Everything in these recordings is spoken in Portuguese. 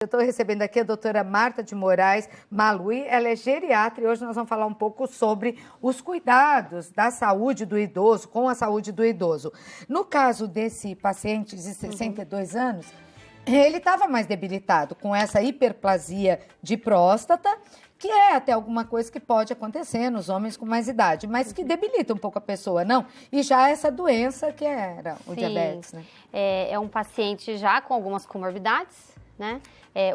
Eu estou recebendo aqui a doutora Marta de Moraes Malui, ela é geriatra e hoje nós vamos falar um pouco sobre os cuidados da saúde do idoso, com a saúde do idoso. No caso desse paciente de 62 anos, ele estava mais debilitado com essa hiperplasia de próstata, que é até alguma coisa que pode acontecer nos homens com mais idade, mas que debilita um pouco a pessoa, não? E já essa doença que era o diabetes, né? É um paciente já com algumas comorbidades, né?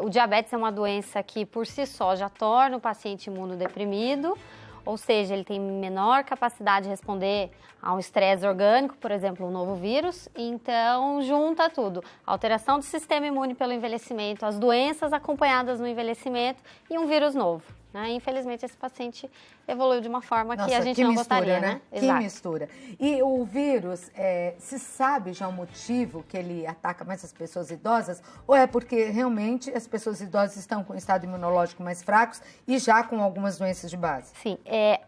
O diabetes é uma doença que, por si só, já torna o paciente imunodeprimido, ou seja, ele tem menor capacidade de responder a um estresse orgânico, por exemplo, um novo vírus, então junta tudo. Alteração do sistema imune pelo envelhecimento, as doenças acompanhadas no envelhecimento e um vírus novo. Né? Infelizmente, esse paciente evoluiu de uma forma que a gente não gostaria, né? Que mistura. E o vírus, se sabe já o motivo que ele ataca mais as pessoas idosas? Ou é porque realmente as pessoas idosas estão com estado imunológico mais fracos e já com algumas doenças de base? Sim.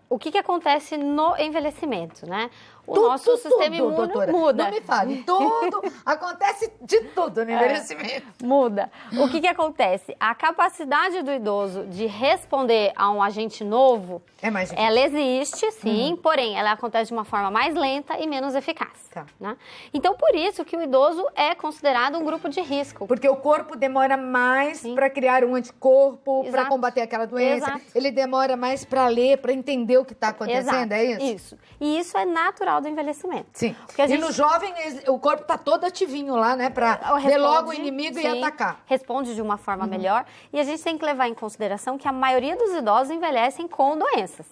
O que acontece no envelhecimento, né? O nosso sistema imune doutora, muda. Não me fale, tudo, acontece de tudo no envelhecimento. Muda. O que acontece? A capacidade do idoso de responder a um agente novo, é mais difícil. Ela existe, sim, porém, ela acontece de uma forma mais lenta e menos eficaz. Tá. Né? Então, por isso que o idoso é considerado um grupo de risco. Porque o corpo demora mais para criar um anticorpo, para combater aquela doença. Exato. Ele demora mais para ler, para entender o que está acontecendo, Exato. É isso? Isso. E isso é natural do envelhecimento. Sim. Porque E no jovem, o corpo está todo ativinho lá, né? Para ver logo o inimigo e atacar. Responde de uma forma melhor. E a gente tem que levar em consideração que a maioria dos idosos envelhecem com doenças.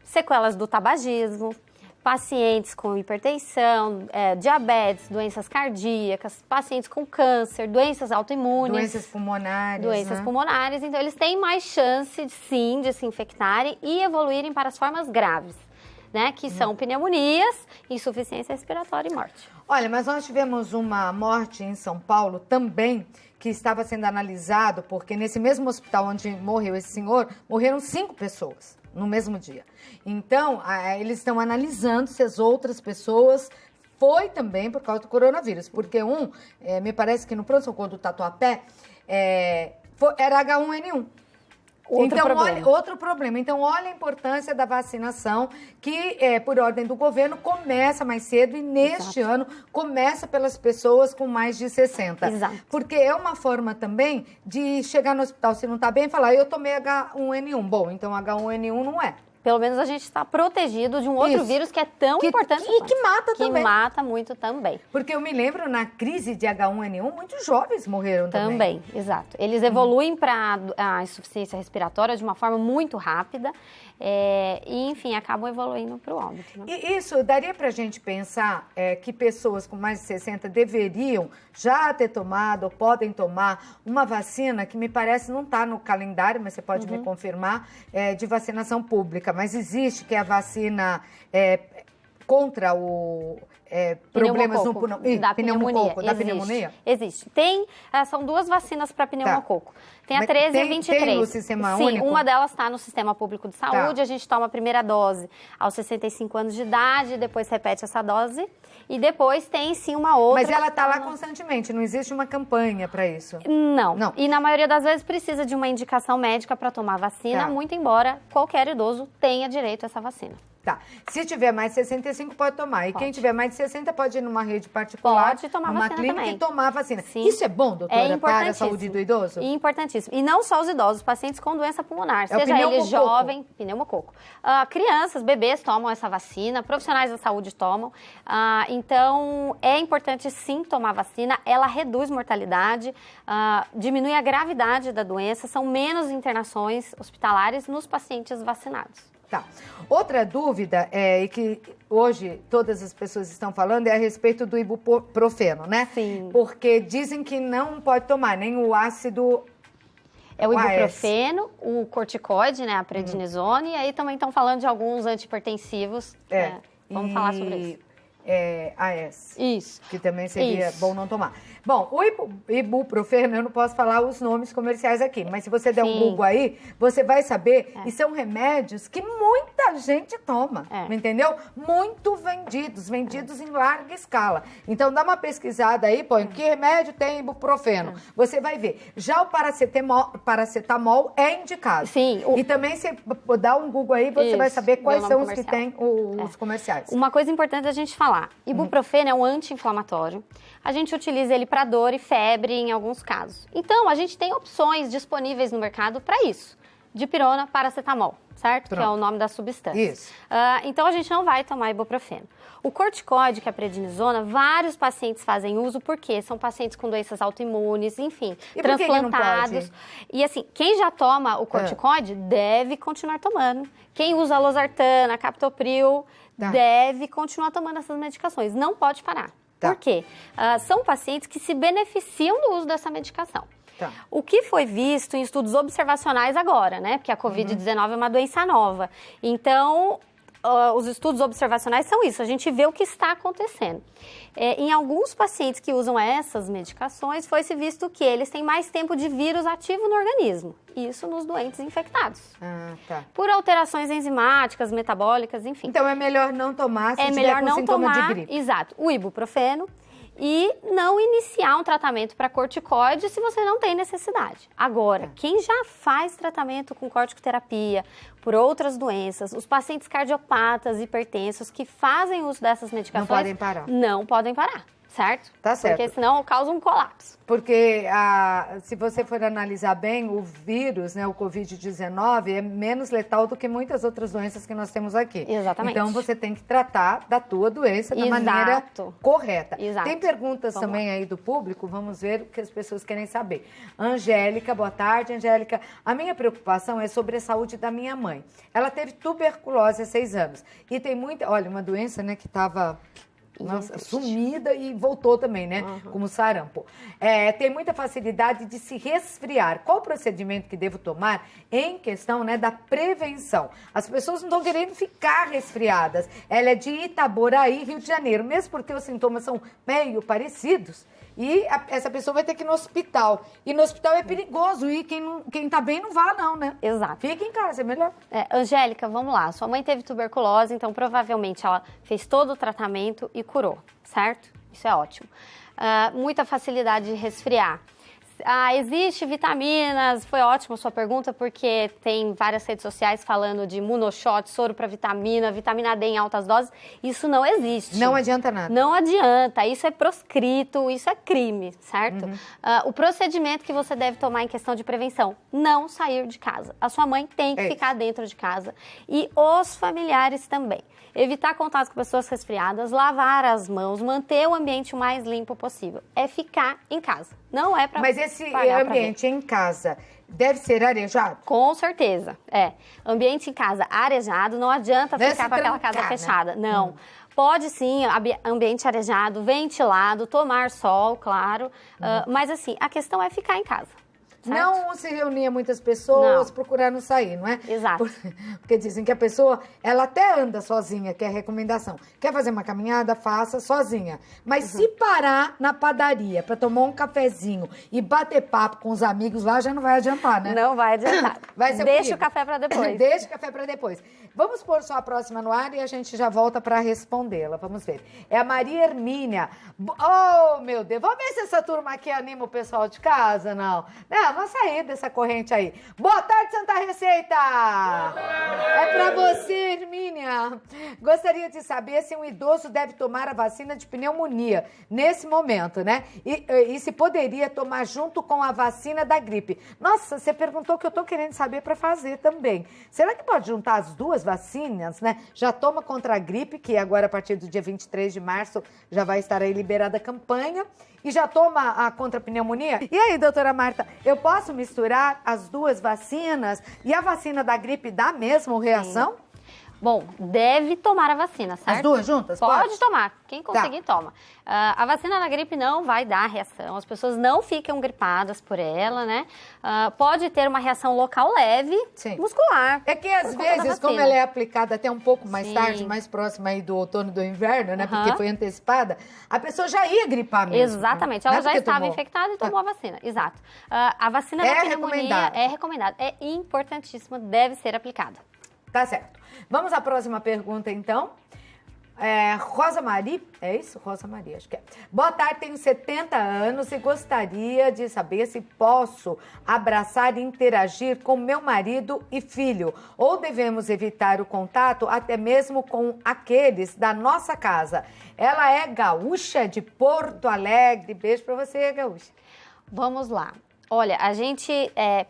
Sequelas do tabagismo, pacientes com hipertensão, diabetes, doenças cardíacas, pacientes com câncer, doenças autoimunes. Doenças pulmonares. Doenças pulmonares. Então, eles têm mais chance, sim, de se infectarem e evoluírem para as formas graves, né? Que são pneumonias, insuficiência respiratória e morte. Olha, mas nós tivemos uma morte em São Paulo também, que estava sendo analisado, porque nesse mesmo hospital onde morreu esse senhor, morreram 5 pessoas no mesmo dia. Então, eles estão analisando se as outras pessoas foi também por causa do coronavírus, porque me parece que no pronto-socorro do Tatuapé, era H1N1. Outro problema. Então, olha a importância da vacinação, que, por ordem do governo, começa mais cedo e, neste ano, começa pelas pessoas com mais de 60. Exato. Porque é uma forma também de chegar no hospital, se não está bem, e falar, eu tomei H1N1. Bom, então H1N1 não é. Pelo menos a gente está protegido de um outro vírus que é tão importante. E que mata também. Que mata muito também. Porque eu me lembro, na crise de H1N1, muitos jovens morreram também. Também, exato. Eles evoluem para a insuficiência respiratória de uma forma muito rápida e, enfim, acabam evoluindo para o óbito. Né? E isso daria para a gente pensar que pessoas com mais de 60 deveriam já ter tomado ou podem tomar uma vacina que me parece não está no calendário, mas você pode me confirmar, de vacinação pública. Mas existe, que é a vacina contra o problemas no pneumonia? Existe. São 2 vacinas para pneumococo. Tem a 13 e a 23. Tem no sistema único? Sim, uma delas está no sistema público de saúde. A gente toma a primeira dose aos 65 anos de idade, depois repete essa dose. E depois tem, sim, uma outra... Mas ela está lá constantemente, não existe uma campanha para isso? Não. E na maioria das vezes precisa de uma indicação médica para tomar a vacina, muito embora qualquer idoso tenha direito a essa vacina. Tá. Se tiver mais de 65, pode tomar. E quem tiver mais de 60 pode ir numa rede particular, pode tomar numa vacina clínica também. E tomar a vacina. Sim. Isso é bom, doutora, para a saúde do idoso? Importantíssimo. E não só os idosos, os pacientes com doença pulmonar, seja ele jovem, pneumococo. Crianças, bebês tomam essa vacina, profissionais da saúde tomam. Então, é importante sim tomar vacina. Ela reduz mortalidade, diminui a gravidade da doença, são menos internações hospitalares nos pacientes vacinados. Tá. Outra dúvida, e que hoje todas as pessoas estão falando, é a respeito do ibuprofeno, né? Sim. Porque dizem que não pode tomar nem o ácido... O ibuprofeno, o corticoide, né, a prednisone, e aí também estão falando de alguns antihipertensivos. Vamos falar sobre isso. AS. Isso. Que também seria bom não tomar. Bom, o ibuprofeno, eu não posso falar os nomes comerciais aqui, mas se você der um Google aí, você vai saber, e são remédios que muita muita gente toma, entendeu? Muito vendidos em larga escala. Então, dá uma pesquisada aí, põe que remédio tem ibuprofeno. Você vai ver. Já o paracetamol é indicado. Sim. E também, se dá um Google aí, você vai saber quais são os que tem os comerciais. Uma coisa importante a gente falar. Ibuprofeno é um anti-inflamatório. A gente utiliza ele para dor e febre em alguns casos. Então, a gente tem opções disponíveis no mercado para isso. Dipirona, paracetamol, certo? Pronto. Que é o nome da substância. Isso. Então, a gente não vai tomar ibuprofeno. O corticoide, que é a prednisona, vários pacientes fazem uso porque são pacientes com doenças autoimunes, enfim, e transplantados. Por que não pode? E assim, quem já toma o corticoide deve continuar tomando. Quem usa losartana, captopril, deve continuar tomando essas medicações. Não pode parar. Por quê? São pacientes que se beneficiam do uso dessa medicação. O que foi visto em estudos observacionais agora, né? Porque a Covid-19 é uma doença nova. Então, os estudos observacionais são isso, a gente vê o que está acontecendo. Em alguns pacientes que usam essas medicações, foi-se visto que eles têm mais tempo de vírus ativo no organismo. Isso nos doentes infectados. Por alterações enzimáticas, metabólicas, enfim. Então, é melhor não tomar se tiver com sintoma de gripe. Exato, o ibuprofeno. E não iniciar um tratamento para corticoide se você não tem necessidade. Agora, quem já faz tratamento com corticoterapia por outras doenças, os pacientes cardiopatas, hipertensos que fazem uso dessas medicações... Não podem parar. Não podem parar, certo? Tá certo. Porque senão causa um colapso. Porque se você for analisar bem, o vírus, né, o Covid-19, é menos letal do que muitas outras doenças que nós temos aqui. Exatamente. Então, você tem que tratar da tua doença da maneira correta. Exato. Tem perguntas também aí do público, vamos ver o que as pessoas querem saber. Angélica, boa tarde, Angélica. A minha preocupação é sobre a saúde da minha mãe. Ela teve tuberculose há 6 anos. E tem muita... Olha, uma doença, né, que estava... sumida e voltou também, né? Como sarampo. Tem muita facilidade de se resfriar. Qual o procedimento que devo tomar em questão, né, da prevenção? As pessoas não estão querendo ficar resfriadas. Ela é de Itaboraí, Rio de Janeiro. Mesmo porque os sintomas são meio parecidos. E essa pessoa vai ter que ir no hospital. E no hospital é perigoso. E quem tá bem não vá, não, né? Exato. Fica em casa, é melhor. Angélica, vamos lá. Sua mãe teve tuberculose, então provavelmente ela fez todo o tratamento e curou, certo? Isso é ótimo. Muita facilidade de resfriar. Existe vitaminas, foi ótima a sua pergunta, porque tem várias redes sociais falando de imunoshot, soro para vitamina D em altas doses. Isso não existe. Não adianta nada. Não adianta, isso é proscrito, isso é crime, certo? O procedimento que você deve tomar em questão de prevenção, não sair de casa. A sua mãe tem que ficar dentro de casa e os familiares também. Evitar contato com pessoas resfriadas, lavar as mãos, manter o ambiente o mais limpo possível. É ficar em casa. Não é para... Mas esse ambiente em casa deve ser arejado? Com certeza, Ambiente em casa arejado, não adianta ficar com aquela casa fechada. Não. Pode sim, ambiente arejado, ventilado, tomar sol, claro. Mas assim, a questão é ficar em casa. Certo? Não se reunir muitas pessoas, procurar não sair, não é? Exato. Porque dizem que a pessoa, ela até anda sozinha, que é a recomendação. Quer fazer uma caminhada, faça sozinha. Mas se parar na padaria para tomar um cafezinho e bater papo com os amigos lá, já não vai adiantar, né? Não vai adiantar. Deixa o café para depois. Deixa o café para depois. Vamos pôr só a próxima no ar e a gente já volta para respondê-la. Vamos ver. É a Maria Hermínia. Oh, meu Deus. Vamos ver se essa turma aqui anima o pessoal de casa, não? Não, vamos sair dessa corrente aí. Boa tarde, Santa Receita! É para você, Hermínia. Gostaria de saber se um idoso deve tomar a vacina de pneumonia nesse momento, né? E se poderia tomar junto com a vacina da gripe. Nossa, você perguntou o que eu tô querendo saber para fazer também. Será que pode juntar as duas vacinas, né? Já toma contra a gripe, que agora a partir do dia 23 de março já vai estar aí liberada a campanha, e já toma a contra a pneumonia? E aí, doutora Marta, eu posso misturar as duas vacinas e a vacina da gripe dá mesmo reação? Sim. Bom, deve tomar a vacina, certo? As duas juntas? Pode tomar. Quem conseguir, toma. A vacina da gripe não vai dar reação. As pessoas não ficam gripadas por ela, né? Pode ter uma reação local leve, muscular. É que às vezes, como ela é aplicada até um pouco mais tarde, mais próxima aí do outono e do inverno, né? Porque foi antecipada, a pessoa já ia gripar mesmo. Exatamente. Ela já estava infectada e tomou a vacina. Exato. A vacina da pneumonia é recomendada. É importantíssima, deve ser aplicada. Tá certo. Vamos à próxima pergunta, então. Rosa Maria, é isso? Rosa Maria, acho que é. Boa tarde, tenho 70 anos e gostaria de saber se posso abraçar e interagir com meu marido e filho, ou devemos evitar o contato até mesmo com aqueles da nossa casa. Ela é gaúcha de Porto Alegre. Beijo pra você, gaúcha. Vamos lá. Olha, a gente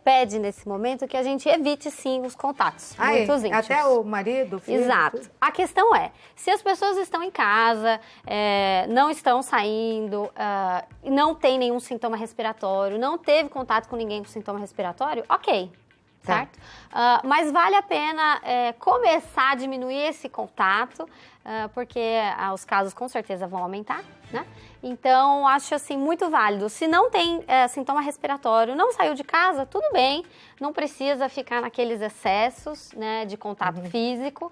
pede nesse momento que a gente evite, sim, os contatos muito íntimos. Até o marido, o filho? Exato. Tudo. A questão é, se as pessoas estão em casa, não estão saindo, não tem nenhum sintoma respiratório, não teve contato com ninguém com sintoma respiratório, ok. Certo? Mas vale a pena começar a diminuir esse contato, porque os casos com certeza vão aumentar, né? Então, acho assim muito válido. Se não tem sintoma respiratório, não saiu de casa, tudo bem. Não precisa ficar naqueles excessos, né, de contato físico.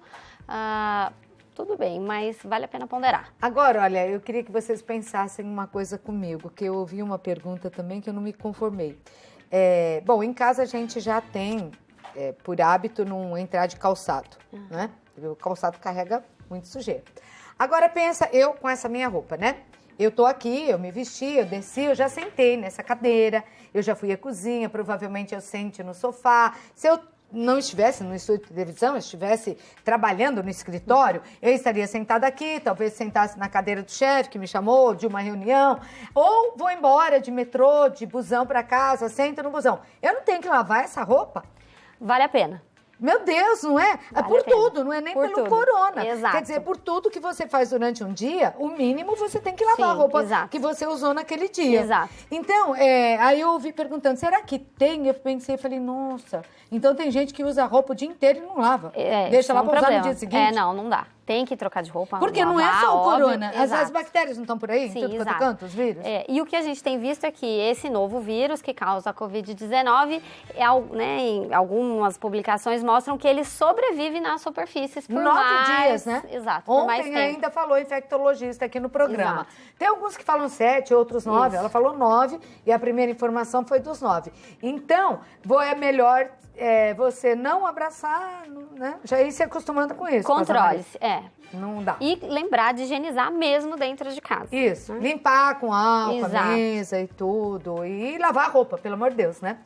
Tudo bem, mas vale a pena ponderar. Agora, olha, eu queria que vocês pensassem uma coisa comigo, que eu ouvi uma pergunta também que eu não me conformei. Bom, em casa a gente já tem, por hábito, não entrar de calçado, né? Porque o calçado carrega muito sujeira. Agora pensa, eu com essa minha roupa, né? Eu tô aqui, eu me vesti, eu desci, eu já sentei nessa cadeira, eu já fui à cozinha, provavelmente eu sente no sofá. Se eu não estivesse no estúdio de televisão, eu estivesse trabalhando no escritório, eu estaria sentada aqui, talvez sentasse na cadeira do chefe que me chamou de uma reunião, ou vou embora de metrô, de busão para casa, sento no busão. Eu não tenho que lavar essa roupa? Vale a pena. Meu Deus, não é? É por tudo, não é nem pelo corona. Exato. Quer dizer, por tudo que você faz durante um dia, o mínimo você tem que lavar a roupa que você usou naquele dia. Exato. Então, aí eu ouvi perguntando, será que tem? Eu pensei, falei, nossa, então tem gente que usa a roupa o dia inteiro e não lava. Deixa lá pra usar no dia seguinte. Não dá. Tem que trocar de roupa. Porque lavar, não é só o corona. óbvio, as bactérias não estão por aí? Sim, em tudo quanto é canto, os vírus? E o que a gente tem visto é que esse novo vírus que causa a Covid-19, em algumas publicações mostram que ele sobrevive nas superfícies por 9 dias, né? Exato, por mais Ontem tempo. ainda falou infectologista aqui no programa. Exato. Tem alguns que falam 7, outros 9. Isso. Ela falou 9 e a primeira informação foi dos 9. Então, é melhor você não abraçar, né? Já ir se acostumando com isso. Controle-se, Não dá. E lembrar de higienizar mesmo dentro de casa. Isso, limpar com álcool a Exato. mesa e tudo. E lavar a roupa, pelo amor de Deus, né?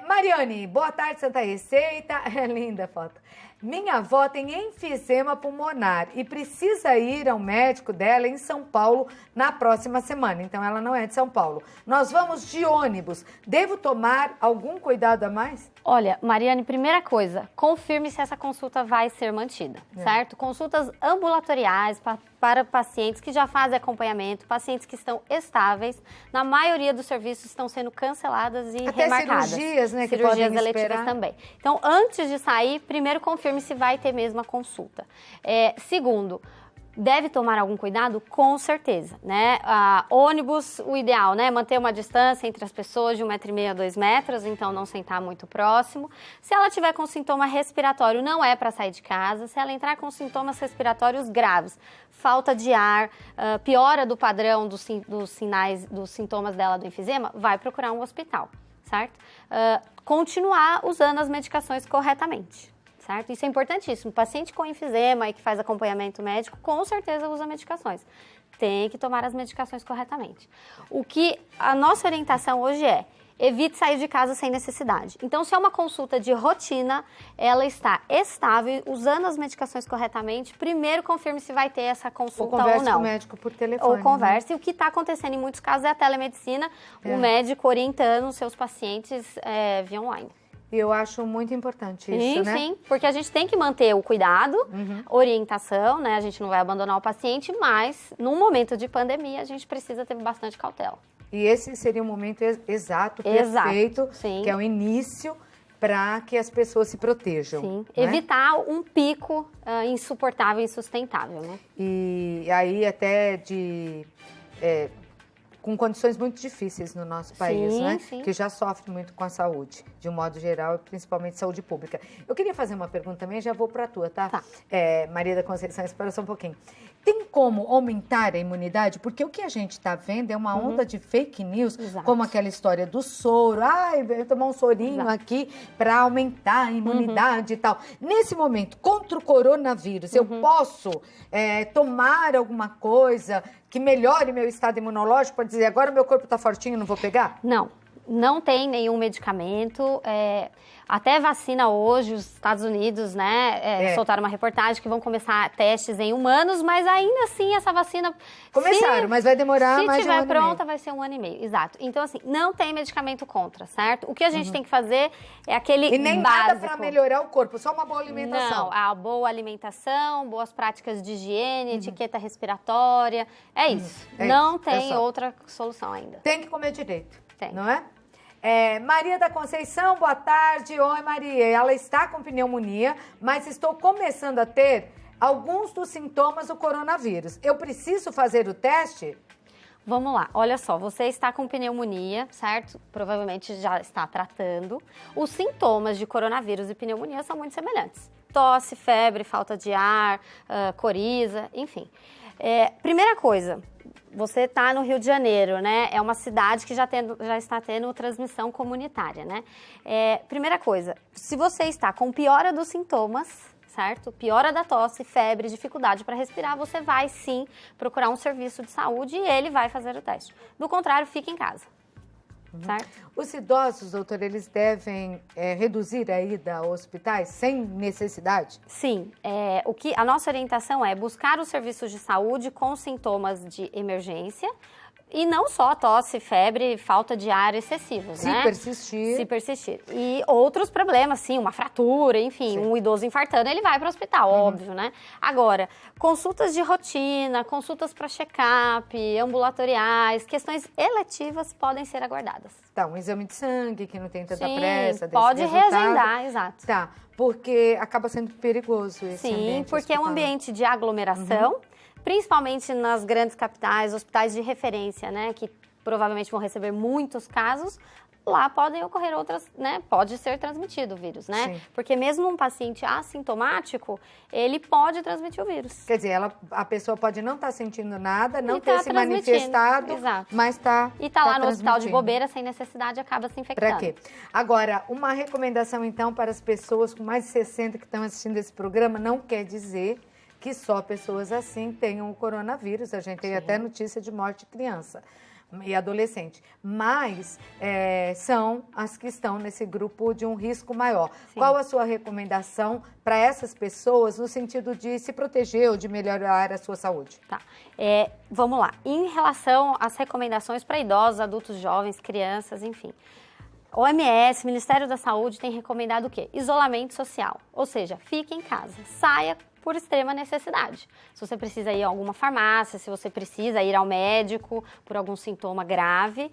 Mariane, boa tarde, Santa Receita. É linda a foto. Minha avó tem enfisema pulmonar e precisa ir ao médico dela em São Paulo na próxima semana. Então, ela não é de São Paulo. Nós vamos de ônibus. Devo tomar algum cuidado a mais? Olha, Mariane, primeira coisa, confirme se essa consulta vai ser mantida, certo? Consultas ambulatoriais para pacientes que já fazem acompanhamento, pacientes que estão estáveis, na maioria dos serviços estão sendo canceladas e até remarcadas. Cirurgias, né? Cirurgias que podem eletivas esperar. também. Então, antes de sair, primeiro confirme se vai ter mesmo a consulta. Segundo, deve tomar algum cuidado? Com certeza, né? Ônibus, o ideal, né? Manter uma distância entre as pessoas de 1,5 m a 2 metros, então não sentar muito próximo. Se ela tiver com sintoma respiratório, não é para sair de casa. Se ela entrar com sintomas respiratórios graves, falta de ar, piora do padrão dos sinais, dos sintomas dela do enfisema, vai procurar um hospital, certo? Continuar usando as medicações corretamente. Certo? Isso é importantíssimo. O paciente com enfisema e que faz acompanhamento médico, com certeza usa medicações. Tem que tomar as medicações corretamente. O que a nossa orientação hoje evite sair de casa sem necessidade. Então, se é uma consulta de rotina, ela está estável, usando as medicações corretamente, primeiro confirme se vai ter essa consulta ou não. Ou converse com o médico por telefone. Ou converse. Né? E o que está acontecendo em muitos casos é a telemedicina, o médico orientando os seus pacientes via online. E eu acho muito importante isso, né? Sim, porque a gente tem que manter o cuidado, orientação, né? A gente não vai abandonar o paciente, mas num momento de pandemia a gente precisa ter bastante cautela. E esse seria o momento exato, perfeito, sim. Que é o início para que as pessoas se protejam. Sim, né? evitar um pico insuportável e insustentável, né? E aí até com condições muito difíceis no nosso país, né? Sim. Que já sofre muito com a saúde, de um modo geral, e principalmente saúde pública. Eu queria fazer uma pergunta também, já vou para a tua, tá? Tá. Maria da Conceição, espera só um pouquinho. Tem como aumentar a imunidade? Porque o que a gente está vendo é uma onda de fake news, como aquela história do soro. Ai, eu tomar um sorinho aqui para aumentar a imunidade e tal. Nesse momento, contra o coronavírus, eu posso tomar alguma coisa que melhore meu estado imunológico para dizer agora meu corpo está fortinho, não vou pegar? Não tem nenhum medicamento. Até vacina hoje, os Estados Unidos, né, soltaram uma reportagem que vão começar testes em humanos, mas ainda assim essa vacina... Começaram, mas vai demorar mais de um ano. Se tiver pronta, vai ser 1 ano e meio. Exato. Então, assim, não tem medicamento contra, certo? O que a gente tem que fazer é aquele básico. E nem nada para melhorar o corpo, só uma boa alimentação. Não, a boa alimentação, boas práticas de higiene, etiqueta respiratória. É isso. Não tem outra solução ainda. Tem que comer direito, tem. Não é? Maria da Conceição, boa tarde. Oi, Maria. Ela está com pneumonia, mas estou começando a ter alguns dos sintomas do coronavírus. Eu preciso fazer o teste? Vamos lá, olha só, você está com pneumonia, certo? Provavelmente já está tratando. Os sintomas de coronavírus e pneumonia são muito semelhantes. Tosse, febre, falta de ar, coriza, enfim. Primeira coisa, você está no Rio de Janeiro, né? É uma cidade que já está tendo transmissão comunitária, né? Primeira coisa, se você está com piora dos sintomas, certo? Piora da tosse, febre, dificuldade para respirar, você vai sim procurar um serviço de saúde e ele vai fazer o teste. Do contrário, fique em casa. Certo? Os idosos, doutor, eles devem reduzir a ida a hospitais sem necessidade? Sim. A nossa orientação é buscar os serviços de saúde com sintomas de emergência e não só tosse, febre, falta de ar excessivos, né? Se persistir. E outros problemas, sim, uma fratura, enfim, um idoso infartando, ele vai para o hospital, óbvio, né? Agora, consultas de rotina, consultas para check-up, ambulatoriais, questões eletivas podem ser aguardadas. Tá, um exame de sangue que não tem tanta pressa desse pode resultado. reagendar, exato. Tá, porque acaba sendo perigoso esse ambiente. Sim, porque é um ambiente de aglomeração, principalmente nas grandes capitais, hospitais de referência, né, que provavelmente vão receber muitos casos, lá podem ocorrer outras, né, pode ser transmitido o vírus, né? Sim. Porque mesmo um paciente assintomático, ele pode transmitir o vírus. Quer dizer, a pessoa pode não estar sentindo nada, não ter se manifestado, mas está E está lá no hospital de bobeira, sem necessidade, acaba se infectando. Para quê? Agora, uma recomendação, então, para as pessoas com mais de 60 que estão assistindo esse programa, não quer dizer que só pessoas assim tenham o coronavírus. A gente tem até notícia de morte de criança e adolescente. Mas são as que estão nesse grupo de um risco maior. Sim. Qual a sua recomendação para essas pessoas no sentido de se proteger ou de melhorar a sua saúde? Tá. Vamos lá. Em relação às recomendações para idosos, adultos jovens, crianças, enfim. OMS, Ministério da Saúde, tem recomendado o quê? Isolamento social. Ou seja, fique em casa. Saia por extrema necessidade. Se você precisa ir a alguma farmácia, se você precisa ir ao médico por algum sintoma grave.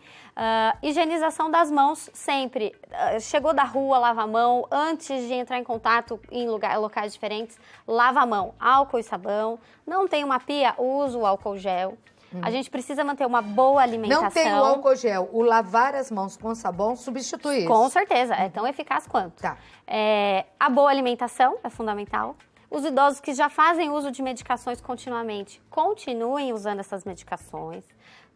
Higienização das mãos sempre. Chegou da rua, lava a mão. Antes de entrar em contato em locais diferentes, lava a mão. Álcool e sabão. Não tem uma pia, usa o álcool gel. A gente precisa manter uma boa alimentação. Não tem o álcool gel. O lavar as mãos com sabão substitui isso. Com certeza. É tão eficaz quanto. Tá. A boa alimentação é fundamental. Os idosos que já fazem uso de medicações continuamente, continuem usando essas medicações.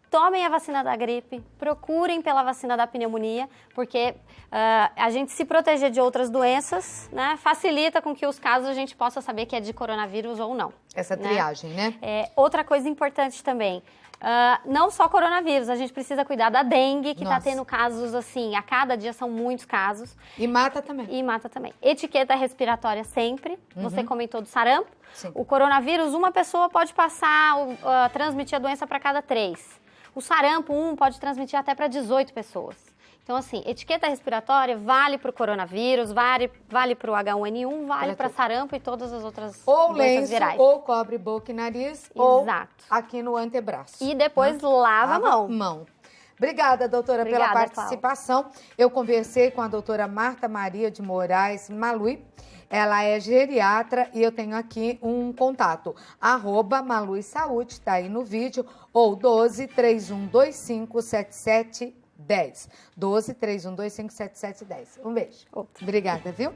Tomem a vacina da gripe, procurem pela vacina da pneumonia, porque a gente se proteger de outras doenças, né, facilita com que os casos a gente possa saber que é de coronavírus ou não. Essa triagem, né? Outra coisa importante também, não só coronavírus, a gente precisa cuidar da dengue, que está tendo casos assim, a cada dia são muitos casos. E mata também. Etiqueta respiratória sempre, você comentou do sarampo. Sim. O coronavírus, uma pessoa pode transmitir a doença para cada 3. O sarampo, pode transmitir até para 18 pessoas. Então, assim, etiqueta respiratória vale para o coronavírus, vale para o H1N1, vale para sarampo e todas as outras doenças virais. Ou cobre boca e nariz, ou aqui no antebraço. E depois lava a mão. Obrigada, doutora, pela participação. Cláudia. Eu conversei com a doutora Marta Maria de Moraes Malui. Ela é geriatra e eu tenho aqui um contato, @Malui Saúde, está aí no vídeo, ou 12-3125-7710. 12-3125-7710. Um beijo. Outro. Obrigada, viu?